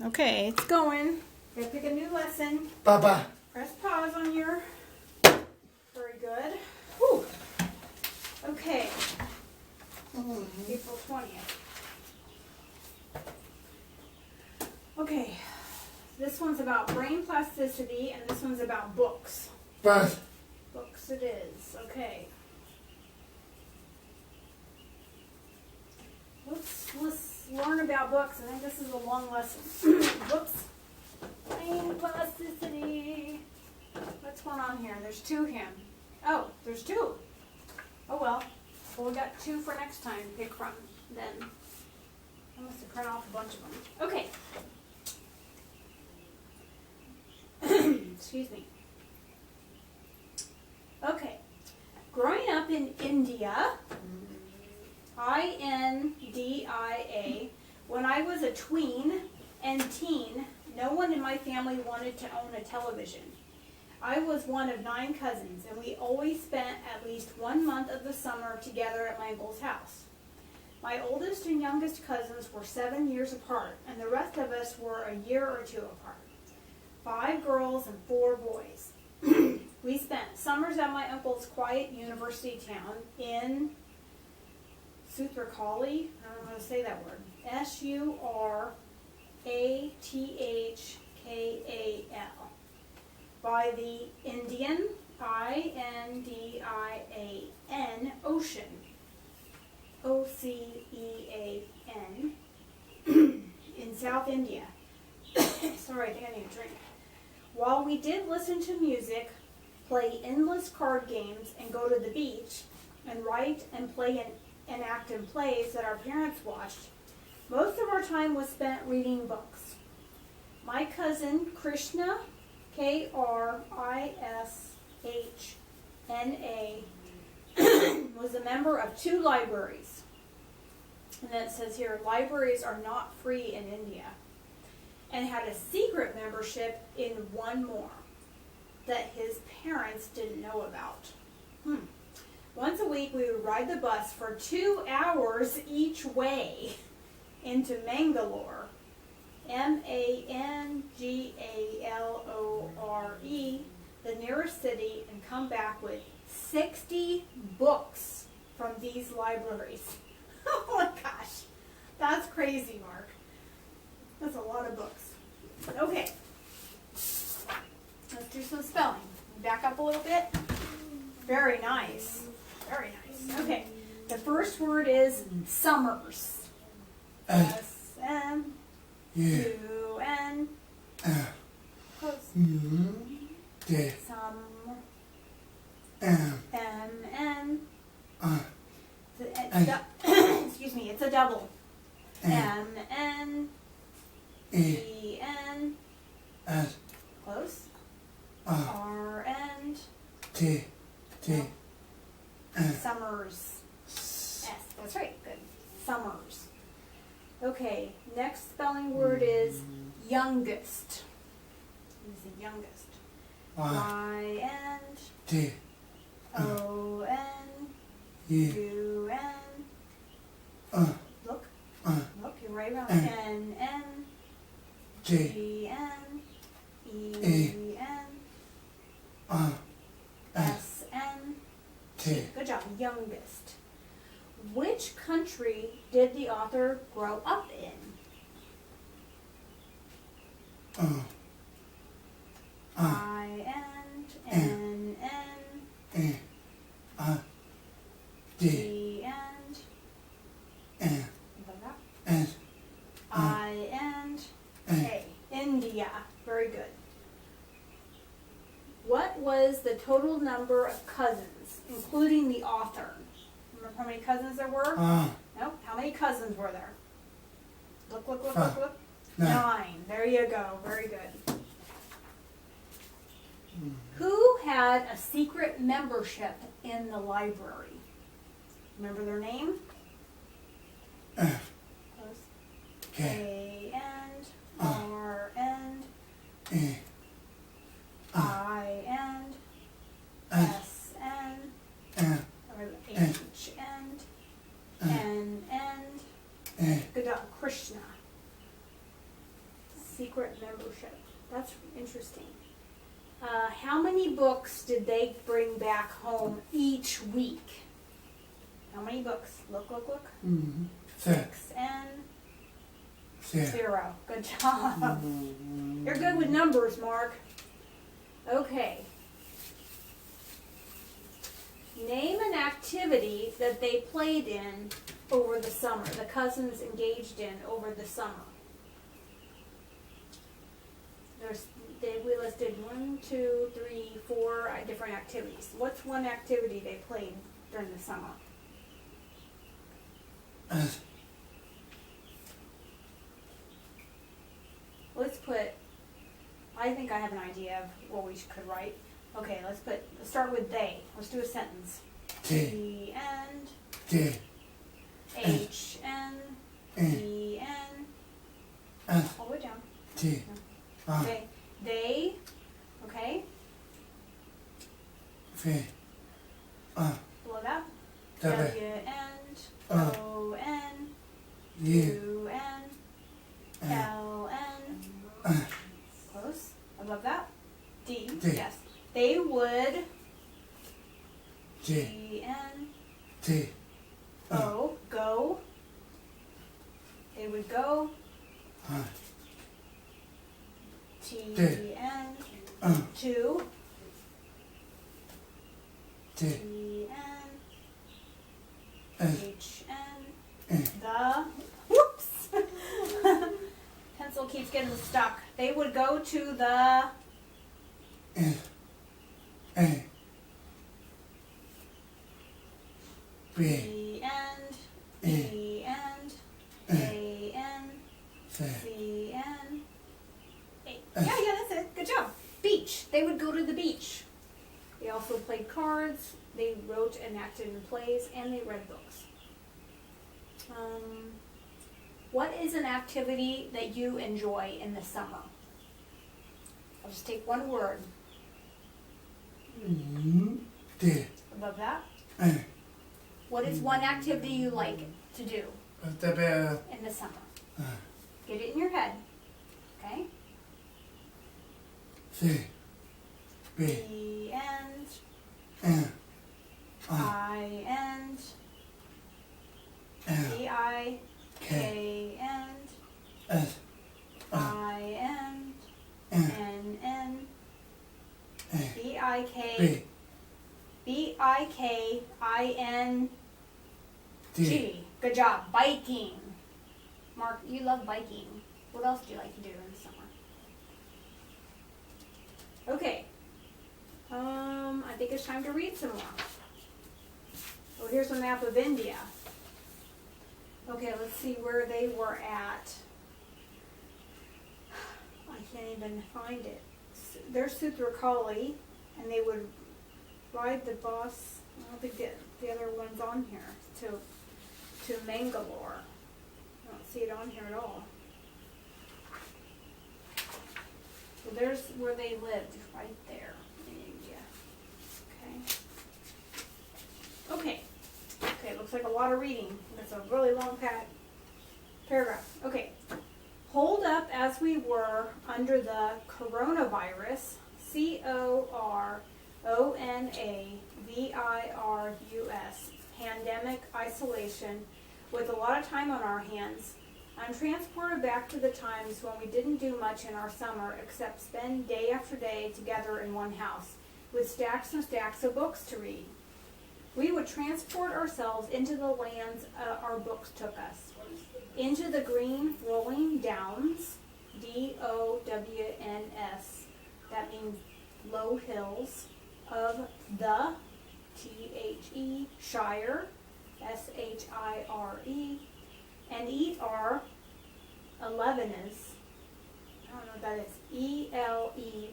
Okay, it's going. Gotta pick a new lesson. Papa. Press pause on your. Very good. Whew. Okay. April 20th. Okay. This one's about brain plasticity, and this one's about books. Pass. Books it is. Okay. Let's learn about books. I think this is a long lesson. Whoops. Brain plasticity. What's going on here? There's two him. Oh, there's two. Oh well. Well, we got two for next time to pick from then. I must have printed off a bunch of them. Okay. Excuse me. Okay. Growing up in India, India, when I was a tween and teen, no one in my family wanted to own a television. I was one of 9 cousins, and we always spent at least 1 month of the summer together at my uncle's house. My oldest and youngest cousins were 7 years apart, and the rest of us were a year or 2 apart. 5 girls and 4 boys. We spent summers at my uncle's quiet university town in Surthakal. I don't know how to say that word. Surathkal. By the Indian, Indian Ocean. Ocean. In South India. Sorry, I think I need a drink. While we did listen to music, play endless card games, and go to the beach, and write and play and act in plays that our parents watched, most of our time was spent reading books. My cousin Krishna, Krishna, was a member of 2 libraries. And then it says here, libraries are not free in India. And had a secret membership in 1 more that his parents didn't know about. Once a week, we would ride the bus for 2 hours each way into Mangalore, Mangalore, the nearest city, and come back with 60 books from these libraries. Oh my gosh, that's crazy, Mark. That's a lot of books. Okay, let's do some spelling. Back up a little bit. Very nice. Very nice. Okay, the first word is summers. S-M-U-N. Close. Summer. M-N. Excuse me, it's a double. M-N. E-N. Close. R-N. Summers. S. That's right. Good. Summers. Okay. Next spelling word is youngest. Who's the youngest? Y-N-O-N-U-N. Look. Look. You're right around. N-N. G-N. E-N. S-N. Good job. Youngest. Which country did the author grow up in? I-N-D-I-N-A. India. Very good. What was the total number of cousins, including the author? Remember how many cousins there were? No. How many cousins were there? Look. 9. There you go. Very good. Who had a secret membership in the library? Remember their name? Close. A-N-R-N. I-N. S-N. H-N. N-N. Good job. Krishna. secret membership. That's interesting. How many books did they bring back home each week? How many books? Look. Mm-hmm. 6 and 0. Good job. Mm-hmm. You're good with numbers, Mark. Okay. Name an activity that they played in over the summer, the cousins engaged in over the summer. We listed 1, 2, 3, 4 different activities. What's one activity they played during the summer? Let's put, I think I have an idea of what we could write. Okay, let's start with they. Let's do a sentence. T and H and E and all the way down. T. Okay, they, okay, below that. W and O N U N L N. Close. Above that. D. Yes. They would. G N O. Go. They would go. T N. To. T N. H N. The. Whoops. Pencil keeps getting stuck. They would go to the. B and E and A and C and A. Yeah, that's it. Good job. Beach. They would go to the beach. They also played cards. They wrote and acted in plays, and they read books. What is an activity that you enjoy in the summer? I'll just take one word. Above that. What is one activity you like to do in the summer? Get it in your head. Okay? B and I and B I K and I and N N B I K I N G. Good job. Biking. Mark, you love biking. What else do you like to do in the summer? Okay. I think it's time to read some more. Oh, here's a map of India. Okay, let's see where they were at. I can't even find it. There's Sutrakali, and they would ride the bus. I don't think the other one's on here. To Mangalore. I don't see it on here at all. So there's where they lived, right there in India. Okay. Okay, looks like a lot of reading. That's a really long paragraph. Okay. Holed up as we were under the coronavirus, coronavirus, pandemic isolation, with a lot of time on our hands, I'm transported back to the times when we didn't do much in our summer except spend day after day together in one house, with stacks and stacks of books to read. We would transport ourselves into the lands our books took us, into the green rolling downs, DOWNS, that means low hills, of the THE Shire, SHIRE, and eat our 11s, I don't know what that is, ELEVENSES,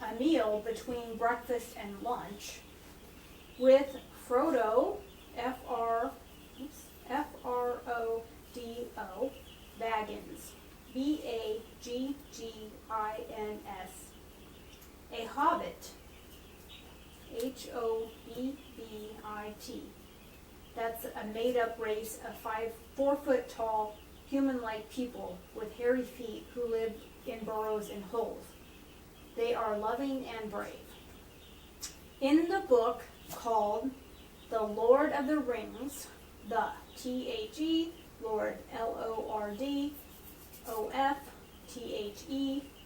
a meal between breakfast and lunch, with Frodo, FRODO, Baggins, BAGGINS, a hobbit, HOBBIT, That's a made-up race of 4 foot tall, human-like people with hairy feet who live in burrows and holes. They are loving and brave. In the book called The Lord of the Rings, the T-H-E, Lord, L-O-R-D-O-F-T-H-E,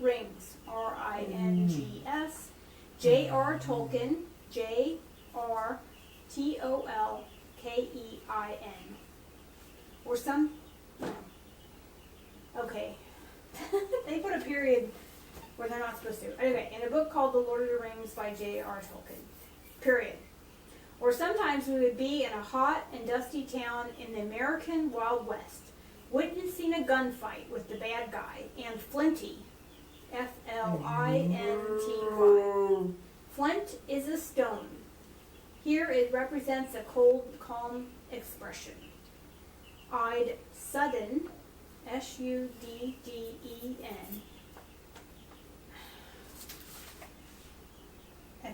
Rings, R-I-N-G-S, J.R. Tolkien, J-R-T-O-L-K-E-I-N. Or some, okay, they put a period where they're not supposed to. Anyway, in a book called The Lord of the Rings by J.R. Tolkien, period. Or sometimes we would be in a hot and dusty town in the American Wild West, witnessing a gunfight with the bad guy and Flinty, F-L-I-N-T-Y. Flint is a stone. Here it represents a cold, calm expression. I'd sudden, S-U-D-D-E-N, a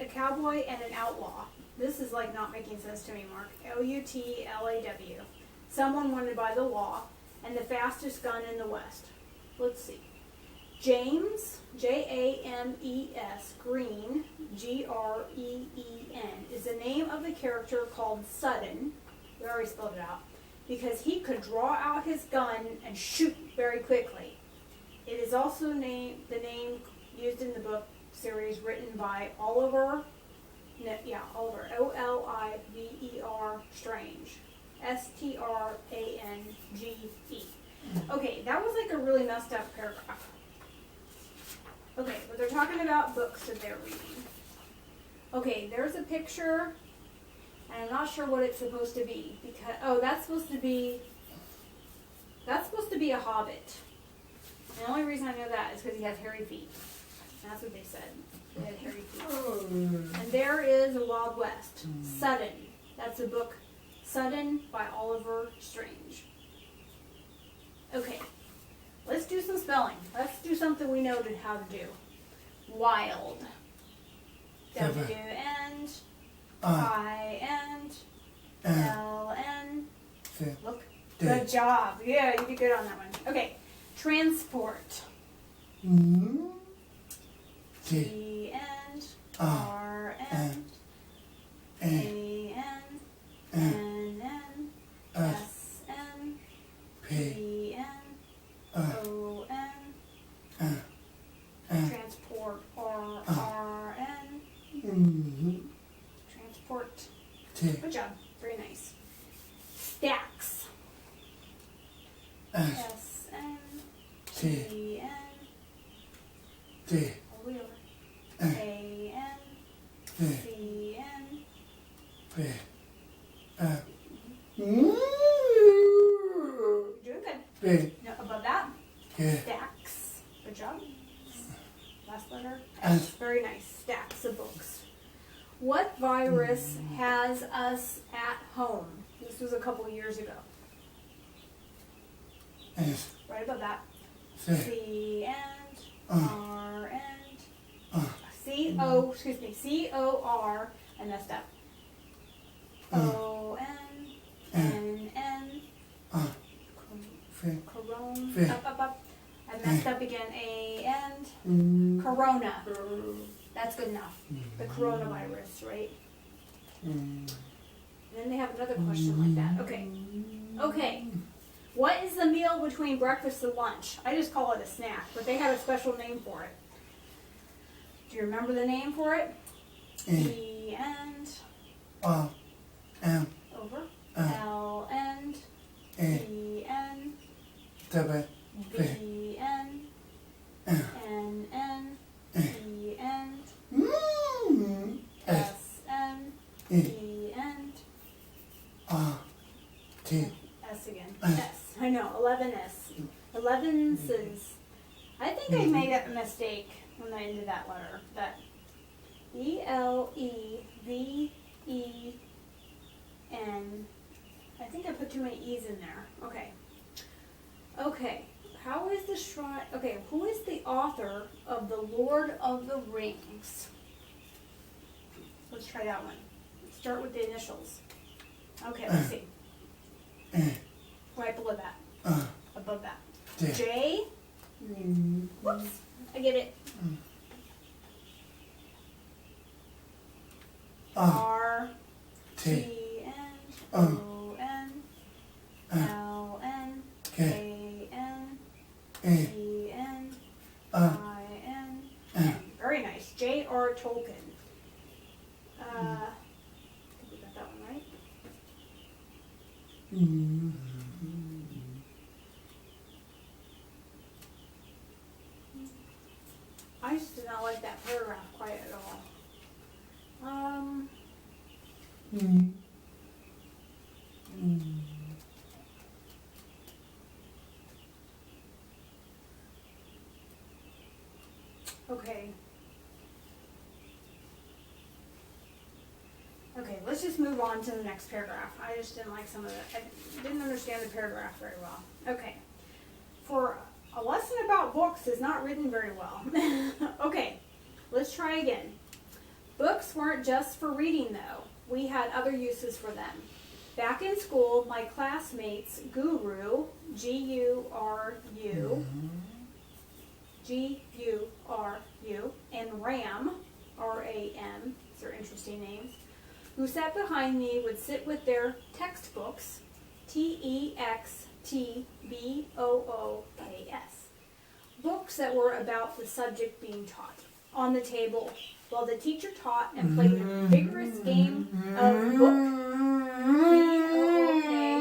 cowboy and an outlaw. This is like not making sense to me, Mark. Outlaw. Someone wanted by the law, and the fastest gun in the West. Let's see. James, J-A-M-E-S, Green, G-R-E-E-N, is the name of the character called Sudden. We already spelled it out. Because he could draw out his gun and shoot very quickly. It is also the name used in the book series written by Oliver, O-L-I-V-E-R, Strange, S-T-R-A-N-G-E. Okay, that was like a really messed up paragraph. Okay, but they're talking about books that they're reading. Okay, there's a picture, and I'm not sure what it's supposed to be, because, that's supposed to be a hobbit. And the only reason I know that is because he has hairy feet. That's what they said. They had hairy feet. And there is a Wild West. Sudden. That's a book, Sudden by Oliver Strange. Okay, let's do some spelling. Let's do something we know how to do. Wild. W-N-I-N-L-N. Look. Good job. Yeah, you did good on that one. Okay. Transport. T-N-R-N-A-N-S-N-P-N-O-N. Transport. R-R-N. Transport. Good job. Very nice. Stacks. S-N-T-N. All the way over. A-N-C-N. You're doing good. Now above that, stacks. Good job. Last letter. S. Very nice. Stacks of books. What virus has us at home? This was a couple years ago. Right above that. C-O-R, I messed up. O-N-N-N. Corona. Up. I messed up again. A-N. Corona. That's good enough. The coronavirus, right? And then they have another question like that. Okay. What is the meal between breakfast and lunch? I just call it a snack, but they have a special name for it. Do you remember the name for it? E-N. Over. L-N. E-N. B-N. N-N. E-N. S-N. E-N. S again. S. I know, 11S. 11's is, I think I made a mistake when I ended that letter. That E-L-E-V-E-N. I think I put too many E's in there. Okay. How is the shrine? Okay, who is the author of The Lord of the Rings? Let's try that one. Let's start with the initials. Okay, let's see. Right below that. Above that. J. Whoops. I get it. R. T. N. O. N. L. N. A. N. T. N. I. N. N. Very nice. J.R. Tolkien. I think we got that one right. I just did not like that paragraph quite at all. Okay. Okay, let's just move on to the next paragraph. I just didn't like some of it. I didn't understand the paragraph very well. Okay. For a lesson about books is not written very well. Okay, let's try again. Books weren't just for reading though. We had other uses for them. Back in school, my classmates Guru, G-U-R-U, G-U-R-U, and Ram, R-A-M, these are interesting names, who sat behind me would sit with their textbooks, T-E-X-T-B-O-O-K-S, books that were about the subject being taught, on the table while the teacher taught and played a vigorous game of book. B-O-O-K,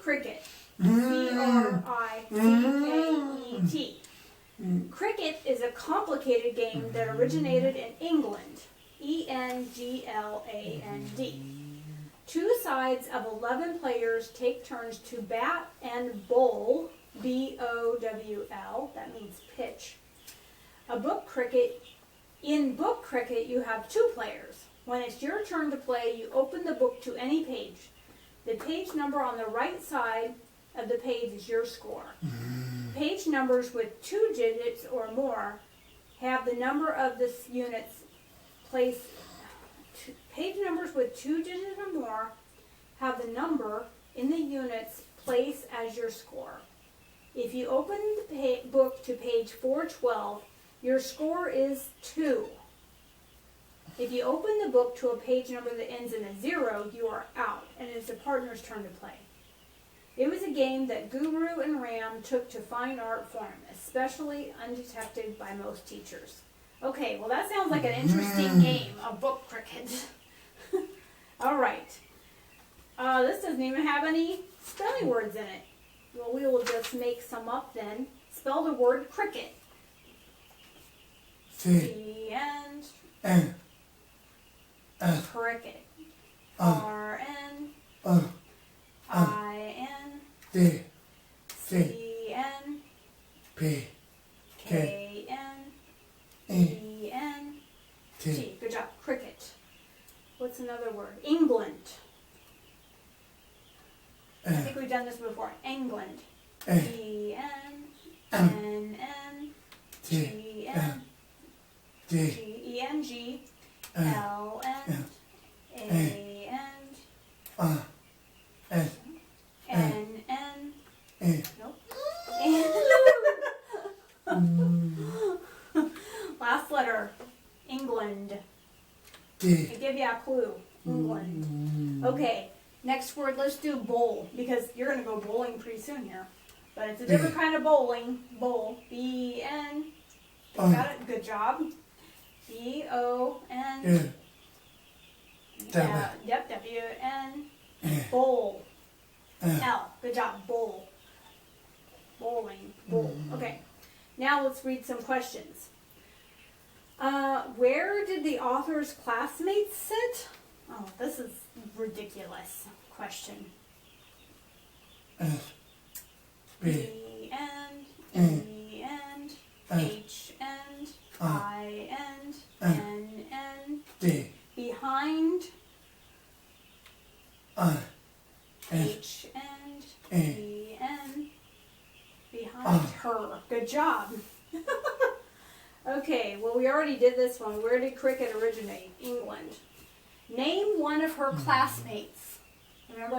cricket, C-R-I-C-K-E-T. Cricket is a complicated game that originated in England, E-N-G-L-A-N-D. Two sides of 11 players take turns to bat and bowl, B-O-W-L, that means pitch. In book cricket, you have two players. When it's your turn to play, you open the book to any page. The page number on the right side of the page is your score. Page numbers with 2 digits or more have the number of the units placed. Page numbers with 2 digits or more have the number in the units placed as your score. If you open the book to page 412, your score is 2. If you open the book to a page number that ends in a 0, you are out, and it's the partner's turn to play. It was a game that Guru and Ram took to fine art form, especially undetected by most teachers. Okay, well that sounds like an interesting game of book cricket. All right. This doesn't even have any spelling words in it. Well, we will just make some up then. Spell the word cricket. C-and cricket. R-N-I-N C-N-K-N-E-N-T. Good job. Cricket. What's another word? England. I think we've done this before. England. E-N-G-L-N-G-E-N-N-N. Nope. Last letter. England. I give you a clue. England. Okay. Next word, let's do bowl, because you're going to go bowling pretty soon here. But it's a different kind of bowling. Bowl. B-N. Got it? Good job. B-O-N. Yep, W-N. Bowl. L. Good job. Bowl. Bowling. Bowl. Okay. Now let's read some questions. Where did the author's classmates sit? Oh, this is ridiculous question. B end, E end, H end, I end, N end, behind, H end, E end, behind her. Good job. Okay, well we already did this one. Where did cricket originate? England. Name one of her classmates. Remember